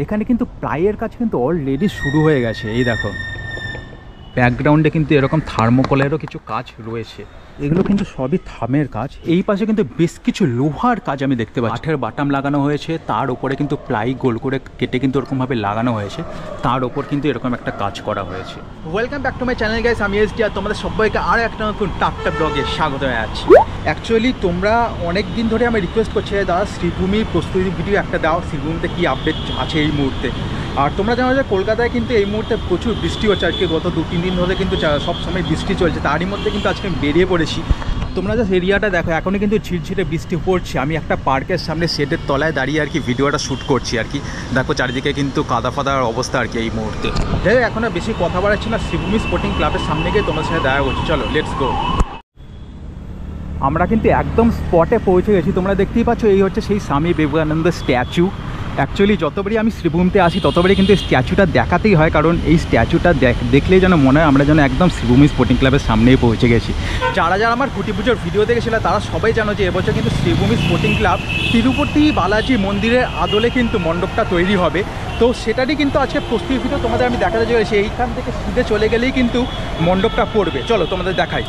এখানে কিন্তু প্লাইয়ের কাজ কিন্তু অলরেডি শুরু হয়ে গেছে। এই দেখো ব্যাকগ্রাউন্ডে কিন্তু এরকম থার্মোকলেরও কিছু কাজ রয়েছে, এগুলো কিন্তু সবই থামের কাজ। এই পাশে কিন্তু বেশ কিছু লোহার কাজ আমি দেখতে পাচ্ছি, কাঠের বাটাম লাগানো হয়েছে, তার উপরে কিন্তু প্লাই গোল করে কেটে কিন্তু এরকমভাবে লাগানো হয়েছে, তার উপর কিন্তু এরকম একটা কাজ করা হয়েছে। Welcome back to my channel guys, আমি এসডি আর তোমাদের সবাইকে আরও একটা নতুন টাপটা ব্লগে স্বাগত জানাচ্ছি। অ্যাকচুয়ালি তোমরা অনেক দিন ধরে আমি রিকোয়েস্ট করছি দাদা শ্রীভূমির প্রস্তুতি ভিডিও একটা দাও, শ্রীভূমিতে কী আপডেট আছে এই মুহূর্তে। আর তোমরা জানো যে কলকাতায় কিন্তু এই মুহূর্তে প্রচুর বৃষ্টি হচ্ছে, আজকে গত 2-3 দিন ধরে কিন্তু সব সময় বৃষ্টি চলছে, তারই মধ্যে কিন্তু আজকে বেরিয়ে পড়েছি। তোমরা জাস্ট এরিয়াটা দেখো, এখনই কিন্তু ঝিরঝিরে বৃষ্টি পড়ছে। আমি একটা পার্কের সামনে শেডের তলায় দাঁড়িয়ে আর কি ভিডিওটা শ্যুট করছি আর কি। দেখো চারিদিকে কিন্তু কাদা ফাদার অবস্থা আর কি এই মুহূর্তে। যাই হোক, এখন আর বেশি কথা বাড়াচ্ছি না, শ্রীভূমি স্পোর্টিং ক্লাবের সামনে গিয়ে তোমার সাথে দেখা করছি। চলো লেটস গো। আমরা কিন্তু একদম স্পটে পৌঁছে গেছি, তোমরা দেখতেই পাচ্ছ এই হচ্ছে সেই স্বামী বিবেকানন্দ স্ট্যাচু। অ্যাকচুয়ালি যতবারই আমি শ্রীভূমিতে আসি ততবারই কিন্তু এই স্ট্যাচুটা দেখাতেই হয়, কারণ এই স্ট্যাচুটা দেখলেই যেন মনে হয় আমরা যেন একদম শ্রীভূমি স্পোর্টিং ক্লাবের সামনেই পৌঁছে গেছি। যারা যারা আমার খুঁটি পুজোর ভিডিও দেখেছিল তারা সবাই জানো যে এবছর কিন্তু শ্রীভূমি স্পোর্টিং ক্লাব তিরুপতি বালাজি মন্দিরের আদলে কিন্তু মণ্ডপটা তৈরি হবে। তো সেটারই কিন্তু আজকে প্রস্তুতি ভিডিও তোমাদের আমি দেখাতে চলেছি। এইখান থেকে সিধে চলে গেলেই কিন্তু মণ্ডপটা পড়বে, চলো তোমাদের দেখাই।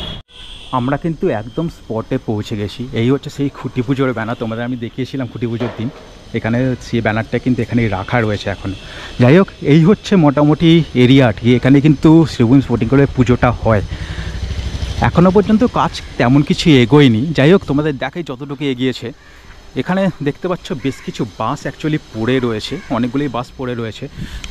আমরা কিন্তু একদম স্পটে পৌঁছে গেছি। এই হচ্ছে সেই খুঁটি পুজোর ব্যানার, তোমাদের আমি দেখিয়েছিলাম খুঁটি পুজোর দিন। এখানে সেই ব্যানারটা কিন্তু এখানেই রাখা রয়েছে এখন। যাই হোক, এই হচ্ছে মোটামুটি এরিয়াটি, এখানে কিন্তু শ্রীভূমি স্পোর্টিং ক্লাবের পুজোটা হয়। এখনও পর্যন্ত কাজ তেমন কিছু এগোয়নি। যাই হোক, তোমাদের দেখাই যতটুকু এগিয়েছে। এখানে দেখতে পাচ্ছ বেশ কিছু বাস অ্যাকচুয়ালি পড়ে রয়েছে, অনেকগুলোই বাস পড়ে রয়েছে।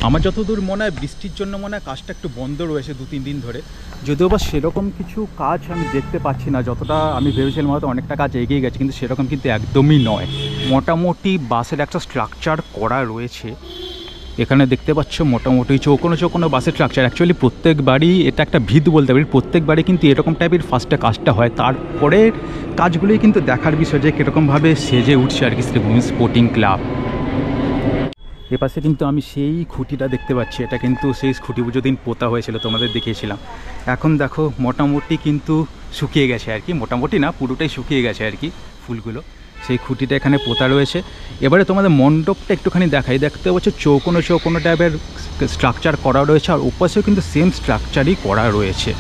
আমার যতদূর মনে হয় বৃষ্টির জন্য মনে হয় কাজটা একটু বন্ধ রয়েছে 2-3 দিন ধরে, যদিও বা সেরকম কিছু কাজ আমি দেখতে পাচ্ছি না। যতটা আমি ভেবেছিলাম হয়তো অনেকটা কাজ এগিয়ে গেছে, কিন্তু সেরকম কিন্তু একদমই নয়। মোটামুটি বাসের একটা স্ট্রাকচার করা রয়েছে, এখানে দেখতে পাচ্ছ মোটামুটি চৌকোনো বাসের স্ট্রাকচার। অ্যাকচুয়ালি প্রত্যেকবারই এটা একটা ভিত বলতে পারি, প্রত্যেকবারই কিন্তু এরকম টাইপের ফার্স্টে কাজটা হয়, তারপরে কাজগুলোই কিন্তু দেখার বিষয় যে কীরকমভাবে সেজে উঠছে আর কি শ্রীভূমি স্পোর্টিং ক্লাব। এপাশে কিন্তু আমি সেই খুঁটিটা দেখতে পাচ্ছি, এটা কিন্তু সেই খুঁটি পুজো দিন পোতা হয়েছিল, তোমাদের দেখিয়েছিলাম। এখন দেখো মোটামুটি কিন্তু শুকিয়ে গেছে আর কি, মোটামুটি না পুরোটাই শুকিয়ে গেছে আর কি ফুলগুলো। সেই খুঁটিটা এখানে পোতা রয়েছে। এবারে তোমাদের মণ্ডপটা একটুখানি দেখাই, দেখতে পাচ্ছ চৌকোনো টাইপের স্ট্রাকচার করা রয়েছে, আর ওপাশেও কিন্তু সেম স্ট্রাকচারই করা রয়েছে।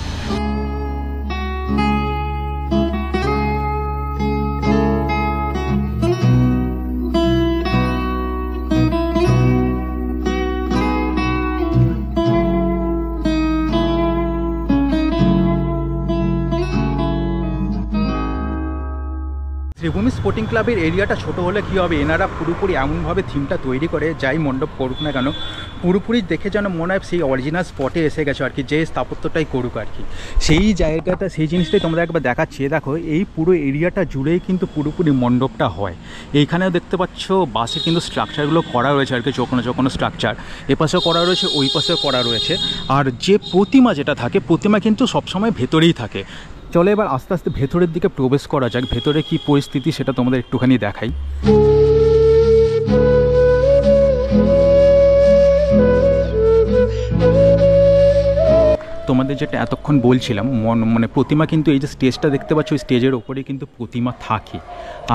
শ্রীভূমি স্পোর্টিং ক্লাবের এরিয়াটা ছোট হলে কী হবে, এনারা পুরোপুরি এমনভাবে থিমটা তৈরি করে, যাই মণ্ডপ করুক না কেন পুরোপুরি দেখে যেন মনে হয় সেই অরিজিনাল স্পটে এসে গেছে আর কি, যে স্থাপত্যটাই করুক আর কি। সেই জায়গাটা সেই জিনিসটাই তোমরা একবার দেখাচ্ছি। দেখো এই পুরো এরিয়াটা জুড়েই কিন্তু পুরোপুরি মণ্ডপটা হয়। এইখানেও দেখতে পাচ্ছ বাসের কিন্তু স্ট্রাকচারগুলো করা রয়েছে আর কি, চৌকোনো স্ট্রাকচার এপাশেও করা রয়েছে, ওই পাশেও করা রয়েছে। আর যে প্রতিমা যেটা থাকে, প্রতিমা কিন্তু সবসময় ভেতরেই থাকে। চলো এবার আস্তে আস্তে ভেতরের দিকে প্রবেশ করা যাক, ভেতরে কি পরিস্থিতি সেটা তোমাদের একটুখানি দেখাই। তোমাদের যেটা এতক্ষণ বলছিলাম, মানে প্রতিমা কিন্তু এই যে স্টেজটা দেখতে পাচ্ছ, ওই স্টেজের ওপরেই কিন্তু প্রতিমা থাকে।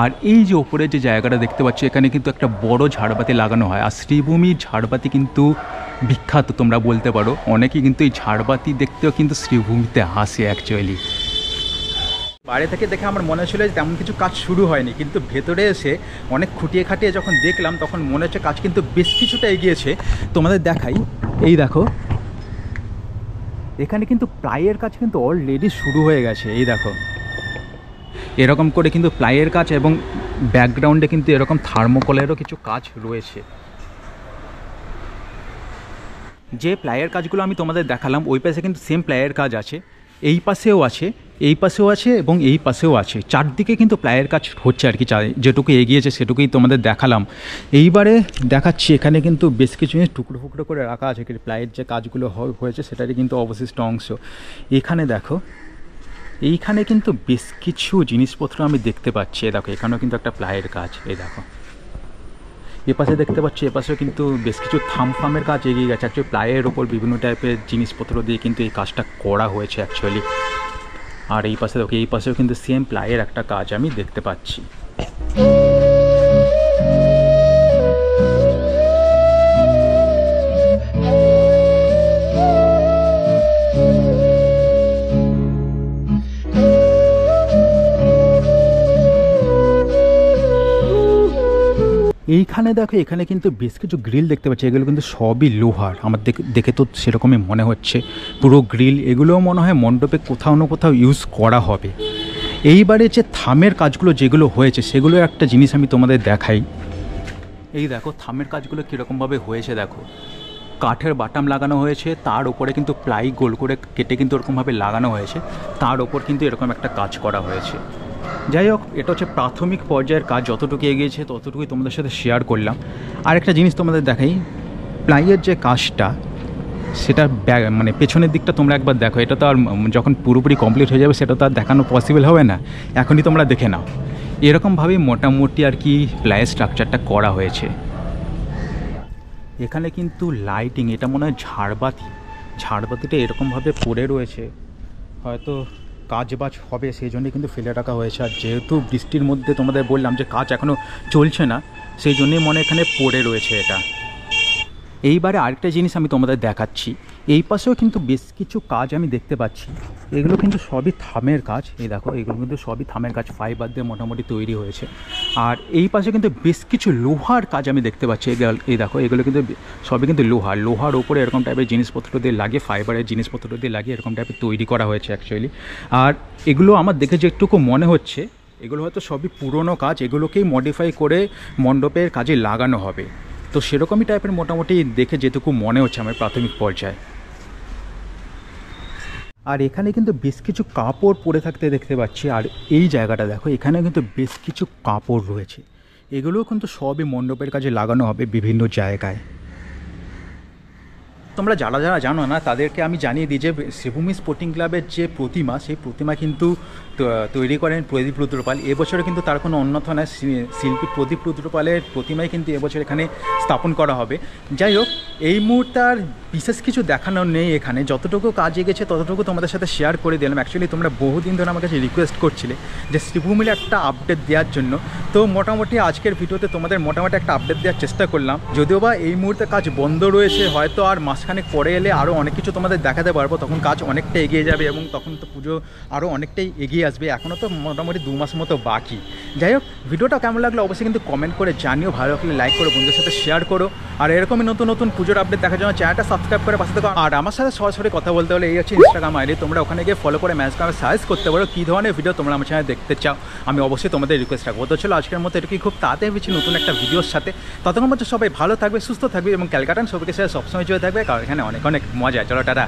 আর এই যে ওপরে যে জায়গাটা দেখতে পাচ্ছ, এখানে কিন্তু একটা বড় ঝাড়বাতি লাগানো হয়। আর শ্রীভূমির ঝাড়বাতি কিন্তু বিখ্যাত তোমরা বলতে পারো, অনেকেই কিন্তু এই ঝাড়বাতি দেখতেও কিন্তু শ্রীভূমিতে আসে অ্যাকচুয়ালি। বাইরে থেকে দেখে আমার মনে হচ্ছিল যে তেমন কিছু কাজ শুরু হয়নি, কিন্তু ভেতরে এসে অনেক খুঁটিয়ে খাটিয়ে যখন দেখলাম তখন মনে হচ্ছে কাজ কিন্তু বেশ কিছুটা এগিয়েছে। তোমাদের দেখাই, এই দেখো এখানে কিন্তু প্লাইয়ের কাজ কিন্তু অলরেডি শুরু হয়ে গেছে। এই দেখো এরকম করে কিন্তু প্লাইয়ের কাজ, এবং ব্যাকগ্রাউন্ডে কিন্তু এরকম থার্মোকলেরও কিছু কাজ রয়েছে। যে প্লাইয়ের কাজগুলো আমি তোমাদের দেখালাম ওই পাশে কিন্তু সেম প্লাইয়ের কাজ আছে, এই পাশেও আছে, এই পাশেও আছে এবং এই পাশেও আছে। চারদিকে কিন্তু প্লাইয়ের কাজ হচ্ছে আর কি, যেটুকু এগিয়েছে সেটুকুই তোমাদের দেখালাম। এইবারে দেখাচ্ছি এখানে কিন্তু বেশ কিছু জিনিস টুকরো ফুকরো করে রাখা আছে, প্লাইয়ের যে কাজগুলো হয়েছে সেটারই কিন্তু অবশিষ্ট অংশ। এখানে দেখো এইখানে কিন্তু বেশ কিছু জিনিসপত্র আমি দেখতে পাচ্ছি। দেখো এখানেও কিন্তু একটা প্লাইয়ের কাজ, এই দেখো এপাশে দেখতে পাচ্ছি, এপাশেও কিন্তু বেশ কিছু থামফামের কাজ এগিয়ে গেছে। অ্যাকচুয়ালি প্লাইয়ের ওপর বিভিন্ন টাইপের জিনিসপত্র দিয়ে কিন্তু এই কাজটা করা হয়েছে অ্যাকচুয়ালি। আর এই পাশে দেখো, এই পাশেও কিন্তু সেম প্লাইয়ের একটা কাজ আমি দেখতে পাচ্ছি। এইখানে দেখো, এখানে কিন্তু বেশ কিছু গ্রিল দেখতে পাচ্ছি, এগুলো কিন্তু সবই লোহার। আমার দেখে তো সেরকমই মনে হচ্ছে, পুরো গ্রিল। এগুলোও মনে হয় মণ্ডপে কোথাও না কোথাও ইউজ করা হবে। এইবারে যে থামের কাজগুলো যেগুলো হয়েছে, সেগুলো একটা জিনিস আমি তোমাদের দেখাই। এই দেখো থামের কাজগুলো কীরকমভাবে হয়েছে দেখো, কাঠের বাটাম লাগানো হয়েছে, তার উপরে কিন্তু প্লাই গোল করে কেটে কিন্তু এরকমভাবে লাগানো হয়েছে, তার ওপর কিন্তু এরকম একটা কাজ করা হয়েছে। যাই হোক, এটা হচ্ছে প্রাথমিক পর্যায়ের কাজ, যতটুকু এগিয়েছে ততটুকুই তোমাদের সাথে শেয়ার করলাম। আর একটা জিনিস তোমাদের দেখাই, প্লাইয়ের যে কাজটা, সেটা মানে পেছনের দিকটা তোমরা একবার দেখো। এটা তো আর যখন পুরোপুরি কমপ্লিট হয়ে যাবে সেটা তো আর দেখানো পসিবল হবে না, এখনই তোমরা দেখে নাও। এরকমভাবেই মোটামুটি আর কি প্লাইয়ের স্ট্রাকচারটা করা হয়েছে। এখানে কিন্তু লাইটিং, এটা মনে হয় ঝাড়বাতিটা এরকমভাবে পড়ে রয়েছে, হয়তো কাজ বাজ হবে সেই জন্যই কিন্তু ফেলে রাখা হয়েছে। আর যেহেতু বৃষ্টির মধ্যে তোমাদের বললাম যে কাজ এখনও চলছে না, সেই জন্যই মনে এখানে পড়ে রয়েছে এটা। এইবারে আরেকটা জিনিস আমি তোমাদের দেখাচ্ছি, এই পাশেও কিন্তু বেশ কিছু কাজ আমি দেখতে পাচ্ছি, এগুলো কিন্তু সবই থামের কাজ। এই দেখো, এগুলো কিন্তু সবই থামের কাজ, ফাইবার দিয়ে মোটামুটি তৈরি হয়েছে। আর এই পাশে কিন্তু বেশ কিছু লোহার কাজ আমি দেখতে পাচ্ছি। এই দেখো, এগুলো কিন্তু সবই কিন্তু লোহার ওপরে এরকম টাইপের জিনিসপত্র দিয়ে লাগিয়ে, ফাইবারের জিনিসপত্র দিয়ে লাগিয়ে এরকম টাইপের তৈরি করা হয়েছে অ্যাকচুয়ালি। আর এগুলো আমার দেখে যেটুকু মনে হচ্ছে, এগুলো হয়তো সবই পুরনো কাজ, এগুলোকেই মডিফাই করে মণ্ডপের কাজে লাগানো হবে। তো সেরকমই টাইপের মোটামুটি দেখে যেটুকু মনে হচ্ছে আমার প্রাথমিক পর্যায়ে। আর এখানে কিন্তু বেশ কিছু কাপড় পরে থাকতে দেখতে পাচ্ছি। আর এই জায়গাটা দেখো, এখানে কিন্তু বেশ কিছু কাপড় রয়েছে, এগুলোও কিন্তু সবই মণ্ডপের কাজে লাগানো হবে বিভিন্ন জায়গায়। তোমরা যারা যারা জানো না তাদেরকে আমি জানিয়ে দিই যে শ্রীভূমি স্পোর্টিং ক্লাবের যে প্রতিমা, সেই প্রতিমা কিন্তু তৈরি করেন প্রদীপ রুদ্রপাল। এবছরে কিন্তু তার কোনো অন্যথা নয়, শিল্পী প্রদীপ রুদ্রপালের প্রতিমাই কিন্তু এবছর এখানে স্থাপন করা হবে। যাই হোক, এই মুহূর্তে আর বিশেষ কিছু দেখানো নেই এখানে, যতটুকু কাজ এগেছে ততটুকু তোমাদের সাথে শেয়ার করে দিলাম। অ্যাকচুয়ালি তোমরা বহুদিন ধরে আমার কাছে রিকোয়েস্ট করছিলে যে শ্রীভূমির একটা আপডেট দেওয়ার জন্য, তো মোটামুটি আজকের ভিডিওতে তোমাদের মোটামুটি একটা আপডেট দেওয়ার চেষ্টা করলাম। যদিও বা এই মুহূর্তে কাজ বন্ধ রয়েছে, হয়তো আর মাসখানেক পরে এলে আরও অনেক কিছু তোমাদের দেখাতে পারবো, তখন কাজ অনেকটা এগিয়ে যাবে এবং তখন তো পুজো আরও অনেকটাই এগিয়ে আসবে। এখনও তো মোটামুটি 2 মাস মতো বাকি। যাই হোক, ভিডিওটা কেমন লাগলো অবশ্যই কিন্তু কমেন্ট করে জানিও, ভালো লাগলে লাইক করো, বন্ধুদের সাথে শেয়ার করো। আর এরকমই নতুন নতুন পুজোর আপডেট দেখার জন্য চ্যানেলটা সাবস্ক্রাইব করে পাশে থাকো। আর আমার সাথে সরাসরি কথা বলতে হলে এই হচ্ছে ইনস্টাগ্রাম আইডি, তোমরা ওখানে গিয়ে ফলো করে ম্যাচগ্রামে সার্চ করতে পারো কী ধরনের ভিডিও তোমরা আমার চ্যানেলে দেখতে চাও, আমি অবশ্যই তোমাদের রিকোয়েস্ট রাখবো। তো চলো আজকের মতো এটুকুই, খুব তাড়াতাড়ি হচ্ছে নতুন একটা ভিডিওর সাথে। ততক্ষণ পর্যন্ত সবাই ভালো থাকবে, সুস্থ থাকবে এবং ক্যালকাটান সবাইকে সাথে সবসময় জয় থাকবে, কারণ এখানে অনেক অনেক মজা। চলো টাটা।